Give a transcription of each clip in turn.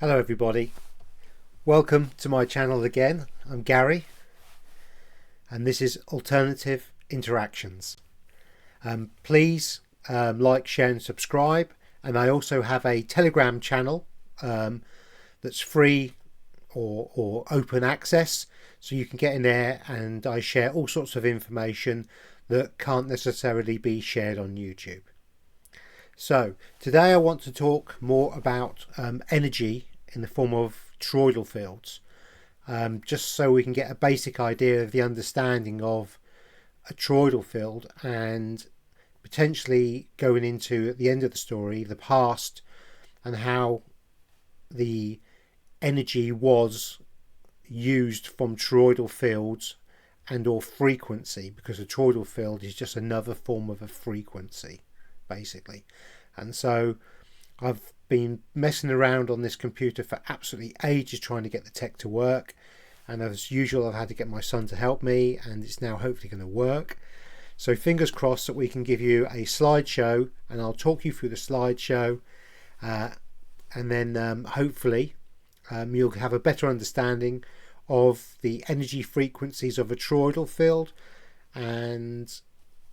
Hello everybody, welcome to my channel again. I'm Gary and this is Alternative Interactions. Please like, share and subscribe, and I also have a Telegram channel that's free or open access, so you can get in there and I share all sorts of information that can't necessarily be shared on YouTube. So today I want to talk more about energy in the form of toroidal fields, just so we can get a basic idea of the understanding of a toroidal field, and potentially going into, at the end of the story, the past and how the energy was used from toroidal fields and or frequency, because a toroidal field is just another form of a frequency basically. And so I've been messing around on this computer for absolutely ages trying to get the tech to work, and as usual I've had to get my son to help me, and it's now hopefully going to work. So fingers crossed that we can give you a slideshow, and I'll talk you through the slideshow, and then hopefully you'll have a better understanding of the energy frequencies of a toroidal field and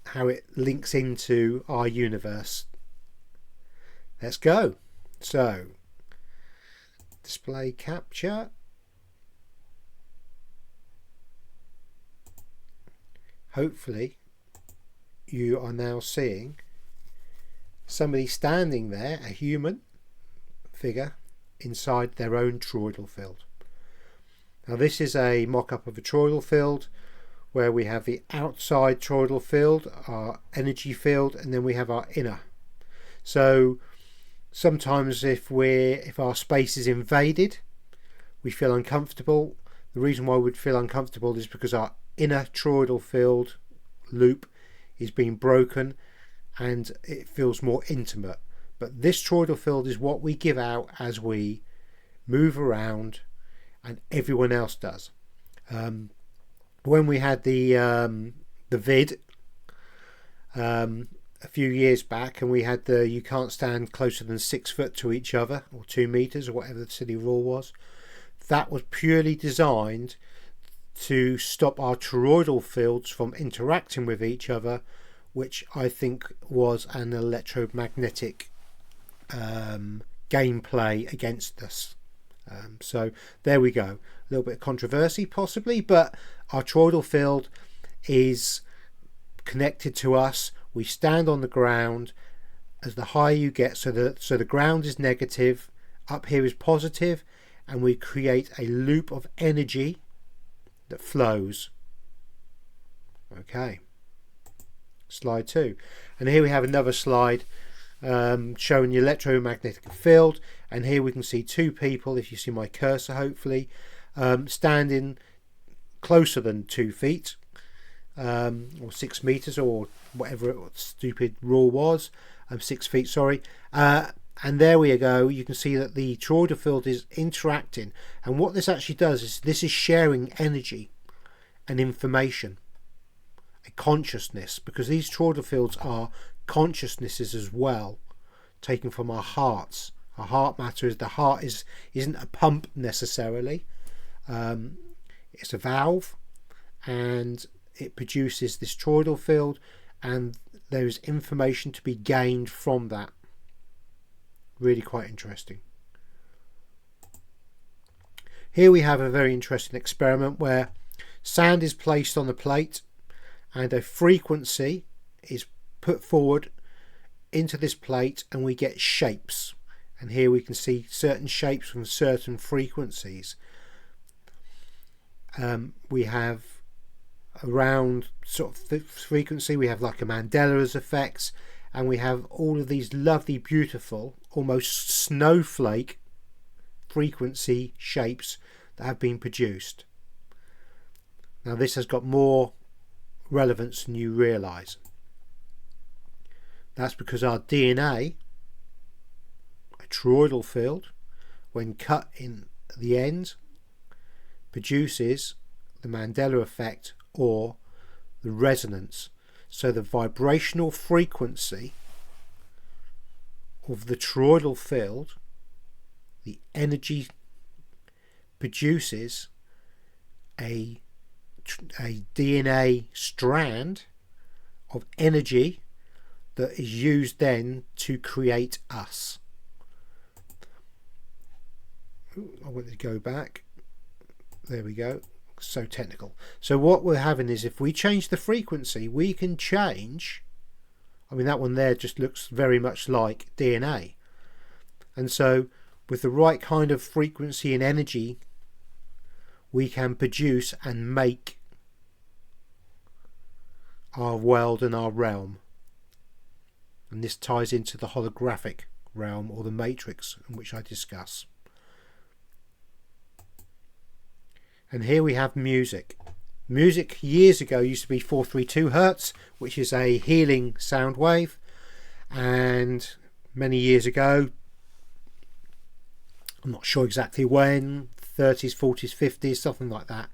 how it links into our universe. Let's go. So, display capture. Hopefully you are now seeing somebody standing there, a human figure, inside their own toroidal field. Now this is a mock-up of a toroidal field where we have the outside toroidal field, our energy field, and then we have our inner. So sometimes if our space is invaded, we feel uncomfortable. The reason why we'd feel uncomfortable is because our inner toroidal field loop is being broken and it feels more intimate. But this toroidal field is what we give out as we move around, and everyone else does. When we had the vid a few years back, and we had the you can't stand closer than 6 foot to each other, or 2 meters, or whatever the city rule was, that was purely designed to stop our toroidal fields from interacting with each other, which I think was an electromagnetic gameplay against us. So there we go, a little bit of controversy possibly, but our toroidal field is connected to us. We stand on the ground. As the higher you get, so the ground is negative, up here is positive, and we create a loop of energy that flows. Okay, slide 2, and here we have another slide showing the electromagnetic field, and here we can see two people, if you see my cursor hopefully, standing closer than 2 feet, or 6 meters, or whatever stupid rule was, 6 feet, sorry, and there we go. You can see that the toroidal field is interacting, and what this actually does is this is sharing energy and information, a consciousness, because these toroidal fields are consciousnesses as well, taken from our hearts. Our heart matter is, the heart isn't a pump necessarily, it's a valve, and it produces this toroidal field, and there is information to be gained from that. Really quite interesting. Here we have a very interesting experiment where sand is placed on the plate and a frequency is put forward into this plate, and we get shapes, and here we can see certain shapes from certain frequencies. We have around sort of frequency, we have like a Mandela's effects, and we have all of these lovely, beautiful, almost snowflake frequency shapes that have been produced. Now this has got more relevance than you realise. That's because our DNA, a toroidal field, when cut in the end, produces the Mandela effect or the resonance. So the vibrational frequency of the toroidal field the energy produces a DNA strand of energy that is used then to create us. I want to go back. There we go. So technical. So what we're having is, if we change the frequency, we can change. I mean, that one there just looks very much like DNA. And so with the right kind of frequency and energy, we can produce and make our world and our realm. And this ties into the holographic realm, or the matrix, in which I discuss. And here we have music. Music years ago used to be 432 Hertz, which is a healing sound wave. And many years ago, I'm not sure exactly when, 30s, 40s, 50s, something like that,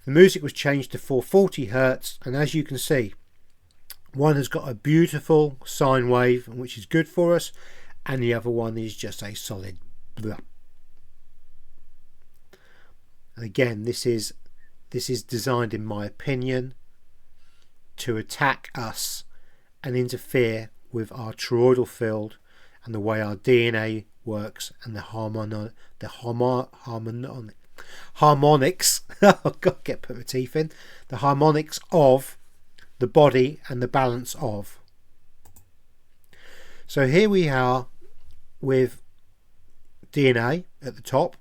the music was changed to 440 Hertz. And as you can see, one has got a beautiful sine wave, which is good for us, and the other one is just a solid blah. And again, this is designed, in my opinion, to attack us and interfere with our toroidal field and the way our DNA works, and the harmonics. Oh God, put my teeth in. The harmonics of the body and the balance of. So here we are with DNA at the top,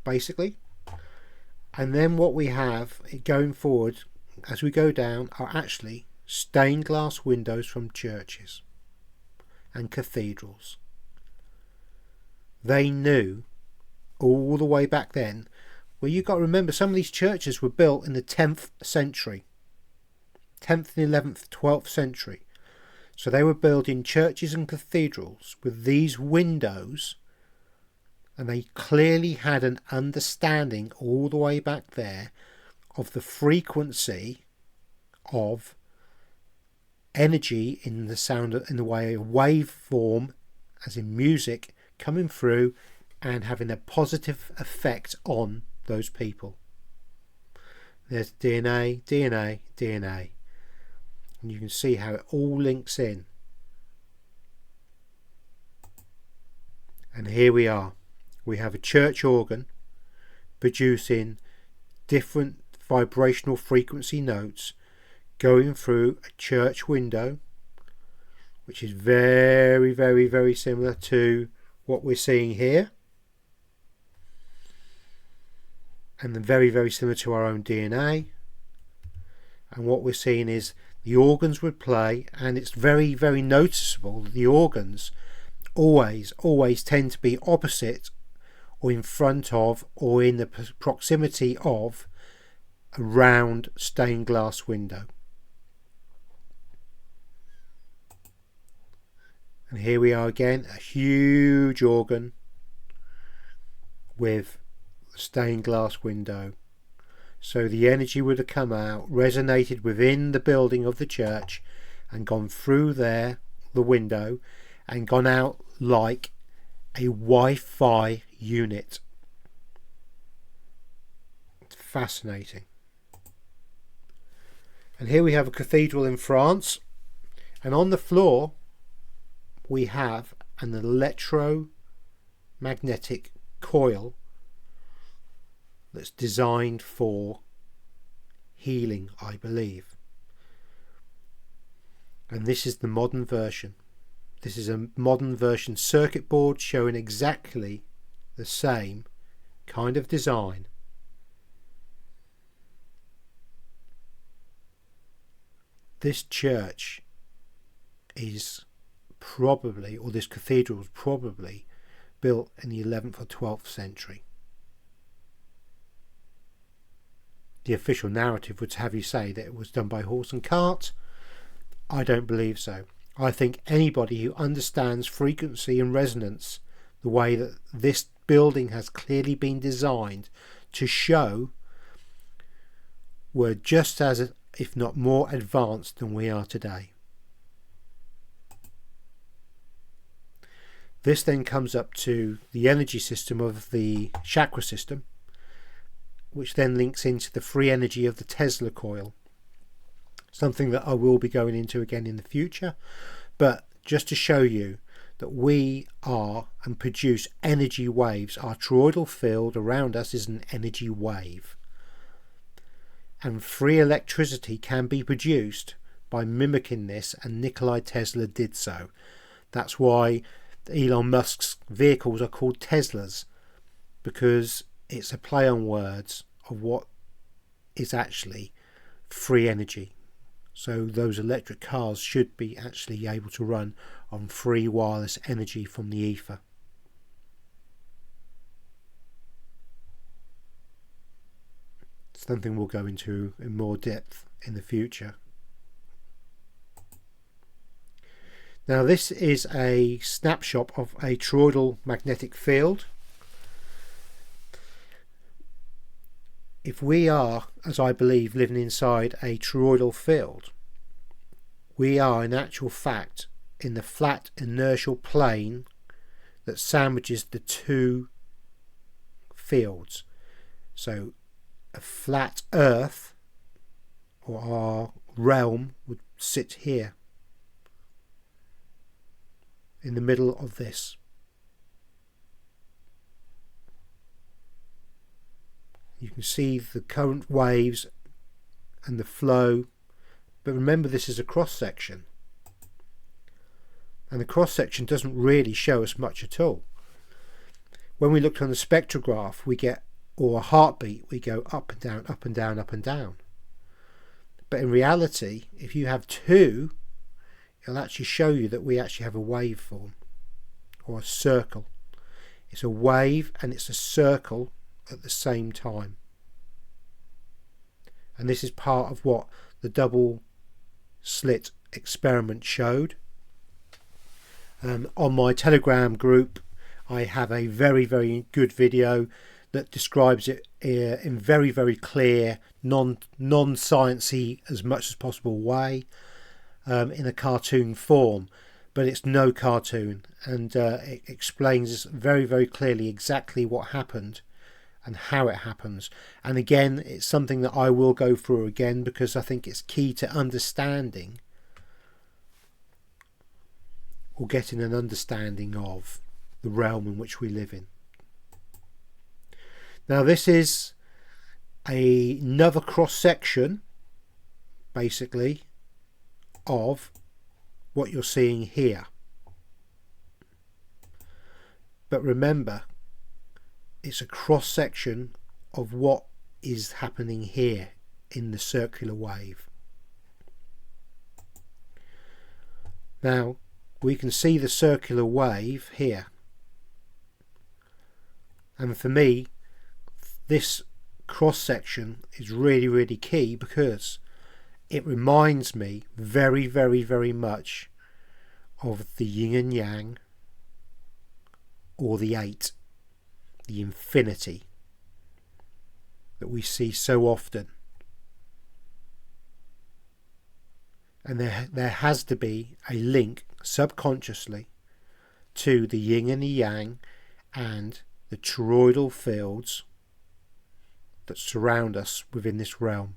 basically. And then what we have going forward as we go down are actually stained glass windows from churches and cathedrals. They knew all the way back then. Well, you've got to remember, some of these churches were built in the 10th century. 10th and 11th, 12th century. So they were building churches and cathedrals with these windows, and they clearly had an understanding all the way back there of the frequency of energy in the sound, in the way of waveform, as in music, coming through and having a positive effect on those people. There's DNA, DNA, DNA. And you can see how it all links in. And here we are. We have a church organ producing different vibrational frequency notes going through a church window, which is very, very, very similar to what we're seeing here, and then very, very similar to our own DNA. And what we're seeing is the organs would play, and it's very, very noticeable that the organs always tend to be opposite or in front of or in the proximity of a round stained glass window. And here we are again, a huge organ with a stained glass window. So the energy would have come out, resonated within the building of the church, and gone through there, the window, and gone out like a Wi-Fi unit. It's fascinating. And here we have a cathedral in France, and on the floor we have an electromagnetic coil that's designed for healing, I believe. And this is the modern version. This is a modern version circuit board showing exactly the same kind of design. This church is probably, or this cathedral was probably built in the 11th or 12th century. The official narrative would have you say that it was done by horse and cart. I don't believe so. I think anybody who understands frequency and resonance, the way that this building has clearly been designed to show, were just as, if not more advanced than we are today. This then comes up to the energy system of the chakra system, which then links into the free energy of the Tesla coil. Something that I will be going into again in the future, but just to show you that we are and produce energy waves. Our toroidal field around us is an energy wave, and free electricity can be produced by mimicking this, and Nikola Tesla did so. That's why Elon Musk's vehicles are called Teslas, because it's a play on words of what is actually free energy. So those electric cars should be actually able to run on free wireless energy from the ether. Something we'll go into in more depth in the future. Now this is a snapshot of a toroidal magnetic field. If we are, as I believe, living inside a toroidal field, we are in actual fact in the flat inertial plane that sandwiches the two fields. So a flat earth, or our realm, would sit here in the middle of this. You can see the current waves and the flow, but remember this is a cross section, and the cross section doesn't really show us much at all. When we looked on the spectrograph, we get, or a heartbeat, we go up and down, up and down, up and down. But in reality, if you have two, it'll actually show you that we actually have a waveform, or a circle. It's a wave and it's a circle at the same time. And this is part of what the double slit experiment showed. On my Telegram group I have a very, very good video that describes it in very, very clear, non-sciencey as much as possible way, in a cartoon form, but it's no cartoon, and it explains very, very clearly exactly what happened and how it happens. And again, it's something that I will go through again, because I think it's key to understanding, or getting an understanding of, the realm in which we live in. Now this is another cross section basically of what you're seeing here, but remember it's a cross section of what is happening here in the circular wave. Now we can see the circular wave here, and for me this cross section is really, really key, because it reminds me very, very, very much of the yin and yang, or the eight, the infinity that we see so often. And there has to be a link subconsciously to the yin and the yang and the toroidal fields that surround us within this realm.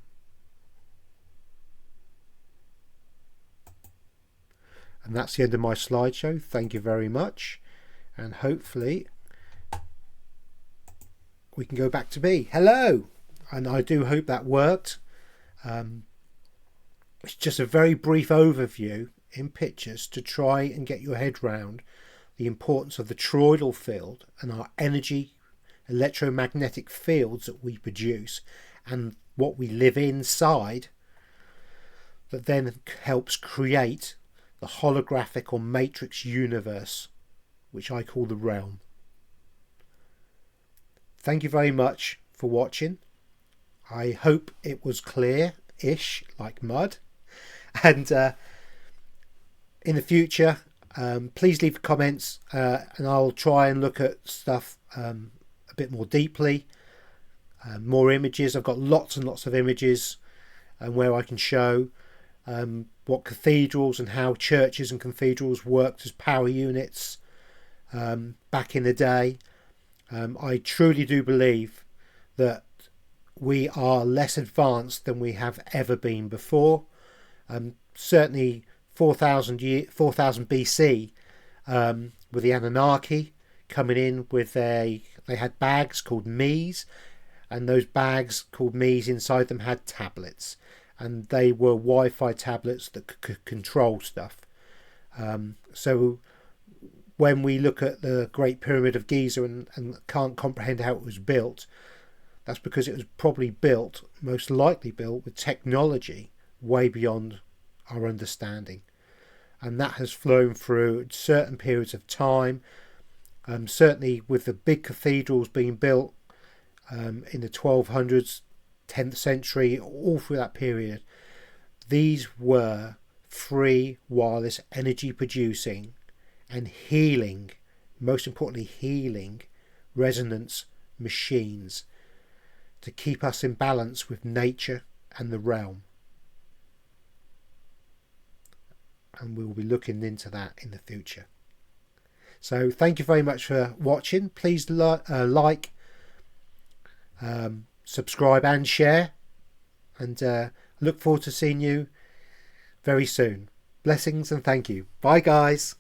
And that's the end of my slideshow. Thank you very much, and hopefully we can go back to me. Hello, and I do hope that worked. It's just a very brief overview in pictures to try and get your head round the importance of the toroidal field and our energy electromagnetic fields that we produce, and what we live inside, that then helps create the holographic or matrix universe, which I call the realm. Thank you very much for watching. I hope it was clear-ish, like mud. And in the future, please leave comments, and I'll try and look at stuff a bit more deeply, more images. I've got lots and lots of images, and where I can show what cathedrals and how churches and cathedrals worked as power units, back in the day. I truly do believe that we are less advanced than we have ever been before. Certainly 4000 BC, with the Anunnaki coming in with they had bags called Mies, and those bags called Mies, inside them had tablets, and they were Wi-Fi tablets that could control stuff. So when we look at the Great Pyramid of Giza and can't comprehend how it was built, that's because it was probably built, most likely built, with technology way beyond our understanding. And that has flown through certain periods of time. Certainly with the big cathedrals being built in the 1200s, 10th century, all through that period, these were free wireless energy producing and healing, most importantly healing, resonance machines to keep us in balance with nature and the realm. And we'll be looking into that in the future. So thank you very much for watching. Please like, subscribe and share, and look forward to seeing you very soon. Blessings and thank you. Bye guys.